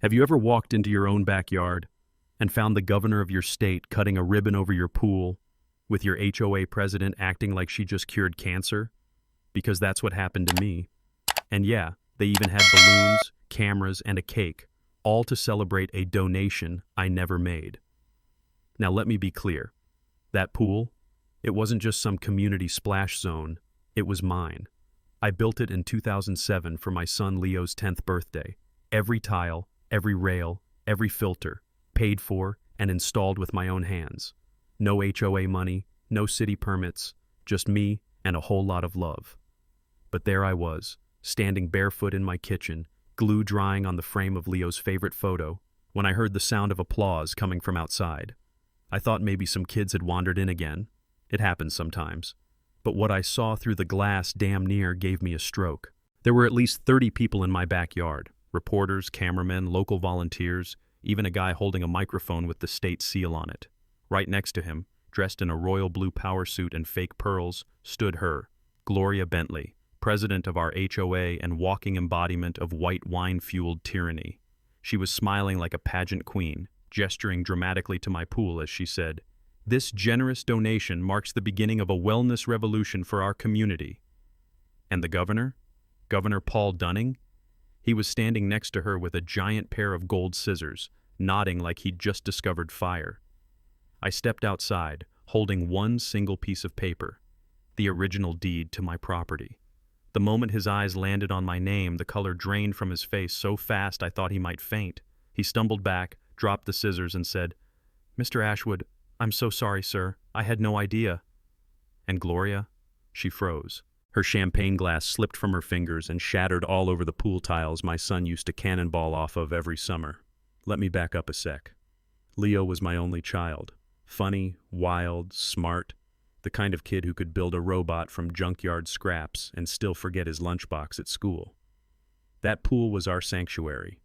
Have you ever walked into your own backyard and found the governor of your state cutting a ribbon over your pool with your HOA president acting like she just cured cancer? Because that's what happened to me. And yeah, they even had balloons, cameras, and a cake, all to celebrate a donation I never made. Now let me be clear. That pool, it wasn't just some community splash zone, it was mine. I built it in 2007 for my son Leo's 10th birthday. Every tile, every rail, every filter, paid for and installed with my own hands. No HOA money, no city permits, just me and a whole lot of love. But there I was, standing barefoot in my kitchen, glue drying on the frame of Leo's favorite photo, when I heard the sound of applause coming from outside. I thought maybe some kids had wandered in again. It happens sometimes. But what I saw through the glass damn near gave me a stroke. There were at least 30 people in my backyard. Reporters, cameramen, local volunteers, even a guy holding a microphone with the state seal on it. Right next to him, dressed in a royal blue power suit and fake pearls, stood her, Gloria Bentley, president of our HOA and walking embodiment of white wine-fueled tyranny. She was smiling like a pageant queen, gesturing dramatically to my pool as she said, "This generous donation marks the beginning of a wellness revolution for our community." And the governor? Governor Paul Dunning? He was standing next to her with a giant pair of gold scissors, nodding like he'd just discovered fire. I stepped outside, holding one single piece of paper, the original deed to my property. The moment his eyes landed on my name, the color drained from his face so fast I thought he might faint. He stumbled back, dropped the scissors, and said, "Mr. Ashwood, I'm so sorry, sir. I had no idea." And Gloria? She froze. Her champagne glass slipped from her fingers and shattered all over the pool tiles my son used to cannonball off of every summer. Let me back up a sec. Leo was my only child. Funny, wild, smart, the kind of kid who could build a robot from junkyard scraps and still forget his lunchbox at school. That pool was our sanctuary.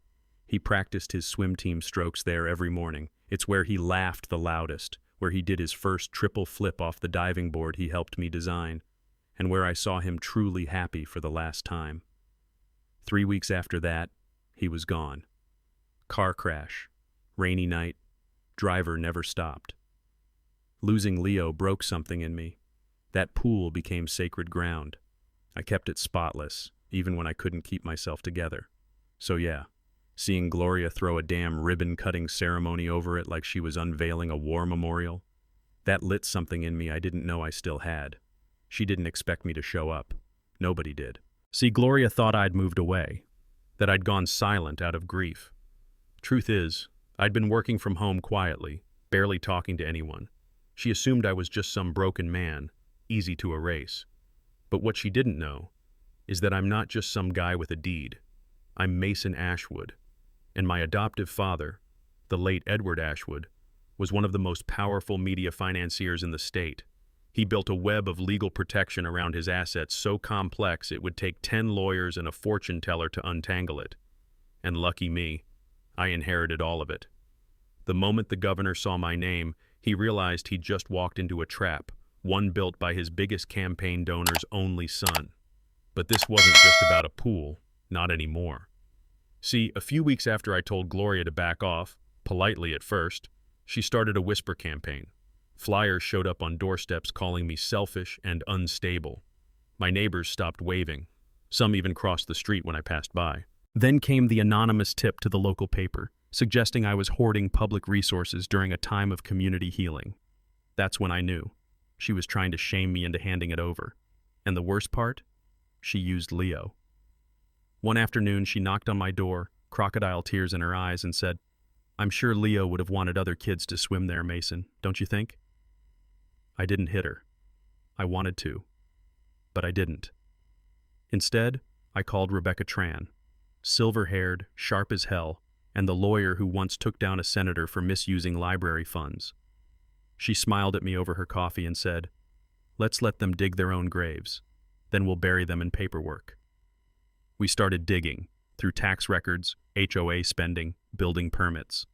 He practiced his swim team strokes there every morning. It's where he laughed the loudest, where he did his first triple flip off the diving board he helped me design, and where I saw him truly happy for the last time. 3 weeks after that, he was gone. Car crash, rainy night, driver never stopped. Losing Leo broke something in me. That pool became sacred ground. I kept it spotless, even when I couldn't keep myself together. So yeah, seeing Gloria throw a damn ribbon-cutting ceremony over it like she was unveiling a war memorial, that lit something in me I didn't know I still had. She didn't expect me to show up. Nobody did. See, Gloria thought I'd moved away, that I'd gone silent out of grief. Truth is, I'd been working from home quietly, barely talking to anyone. She assumed I was just some broken man, easy to erase. But what she didn't know is that I'm not just some guy with a deed. I'm Mason Ashwood, and my adoptive father, the late Edward Ashwood, was one of the most powerful media financiers in the state. He built a web of legal protection around his assets so complex it would take 10 lawyers and a fortune teller to untangle it. And lucky me, I inherited all of it. The moment the governor saw my name, he realized he'd just walked into a trap, one built by his biggest campaign donor's only son. But this wasn't just about a pool, not anymore. See, a few weeks after I told Gloria to back off, politely at first, she started a whisper campaign. Flyers showed up on doorsteps calling me selfish and unstable. My neighbors stopped waving. Some even crossed the street when I passed by. Then came the anonymous tip to the local paper, suggesting I was hoarding public resources during a time of community healing. That's when I knew. She was trying to shame me into handing it over. And the worst part? She used Leo. One afternoon, she knocked on my door, crocodile tears in her eyes, and said, "I'm sure Leo would have wanted other kids to swim there, Mason, don't you think?" I didn't hit her. I wanted to, but I didn't. Instead, I called Rebecca Tran, silver-haired, sharp as hell, and the lawyer who once took down a senator for misusing library funds. She smiled at me over her coffee and said, "Let's let them dig their own graves. Then we'll bury them in paperwork." We started digging, through tax records, HOA spending, building permits.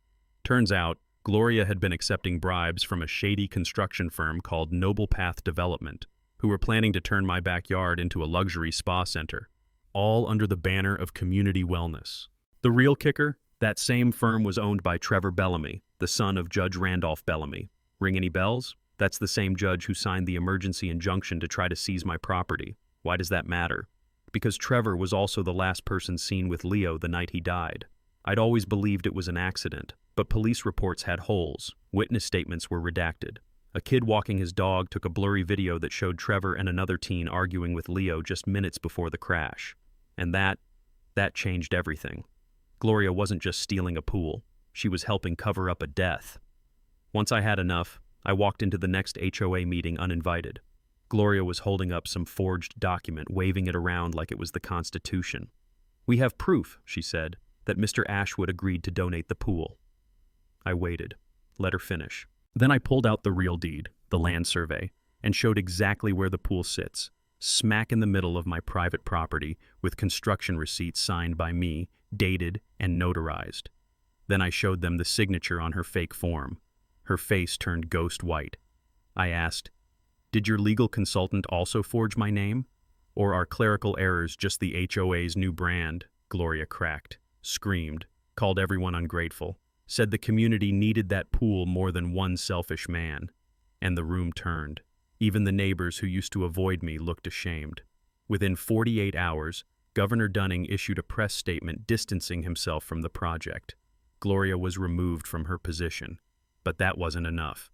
Turns out, Gloria had been accepting bribes from a shady construction firm called Noble Path Development, who were planning to turn my backyard into a luxury spa center, all under the banner of community wellness. The real kicker? That same firm was owned by Trevor Bellamy, the son of Judge Randolph Bellamy. Ring any bells? That's the same judge who signed the emergency injunction to try to seize my property. Why does that matter? Because Trevor was also the last person seen with Leo the night he died. I'd always believed it was an accident, but police reports had holes. Witness statements were redacted. A kid walking his dog took a blurry video that showed Trevor and another teen arguing with Leo just minutes before the crash. And that changed everything. Gloria wasn't just stealing a pool. She was helping cover up a death. Once I had enough, I walked into the next HOA meeting uninvited. Gloria was holding up some forged document, waving it around like it was the Constitution. "We have proof," she said, "that Mr. Ashwood agreed to donate the pool." I waited. Let her finish. Then I pulled out the real deed, the land survey, and showed exactly where the pool sits, smack in the middle of my private property, with construction receipts signed by me, dated and notarized. Then I showed them the signature on her fake form. Her face turned ghost white. I asked, "Did your legal consultant also forge my name? Or are clerical errors just the HOA's new brand?" Gloria cracked, screamed, called everyone ungrateful, said the community needed that pool more than one selfish man. And the room turned. Even the neighbors who used to avoid me looked ashamed. Within 48 hours, Governor Dunning issued a press statement distancing himself from the project. Gloria was removed from her position. But that wasn't enough.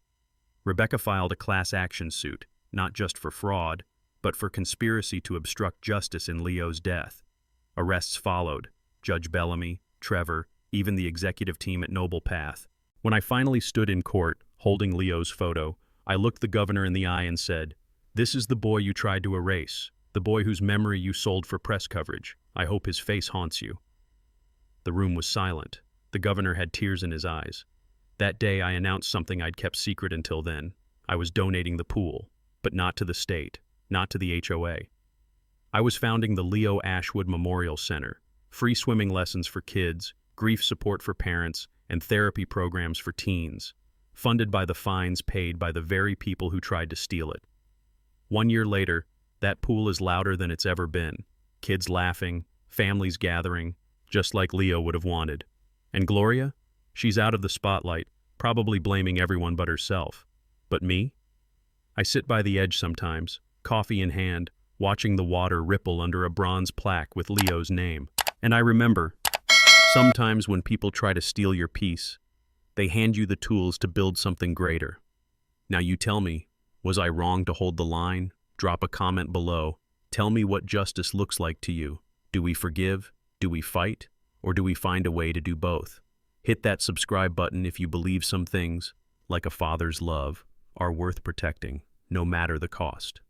Rebecca filed a class action suit, not just for fraud, but for conspiracy to obstruct justice in Leo's death. Arrests followed. Judge Bellamy, Trevor, even the executive team at Noble Path. When I finally stood in court, holding Leo's photo, I looked the governor in the eye and said, "This is the boy you tried to erase, the boy whose memory you sold for press coverage. I hope his face haunts you." The room was silent. The governor had tears in his eyes. That day I announced something I'd kept secret until then. I was donating the pool, but not to the state, not to the HOA. I was founding the Leo Ashwood Memorial Center, free swimming lessons for kids, grief support for parents, and therapy programs for teens, funded by the fines paid by the very people who tried to steal it. 1 year later, that pool is louder than it's ever been. Kids laughing, families gathering, just like Leo would have wanted. And Gloria? She's out of the spotlight, probably blaming everyone but herself. But me? I sit by the edge sometimes, coffee in hand, watching the water ripple under a bronze plaque with Leo's name. And I remember, sometimes when people try to steal your peace, they hand you the tools to build something greater. Now you tell me, was I wrong to hold the line? Drop a comment below. Tell me what justice looks like to you. Do we forgive? Do we fight? Or do we find a way to do both? Hit that subscribe button if you believe some things, like a father's love, are worth protecting, no matter the cost.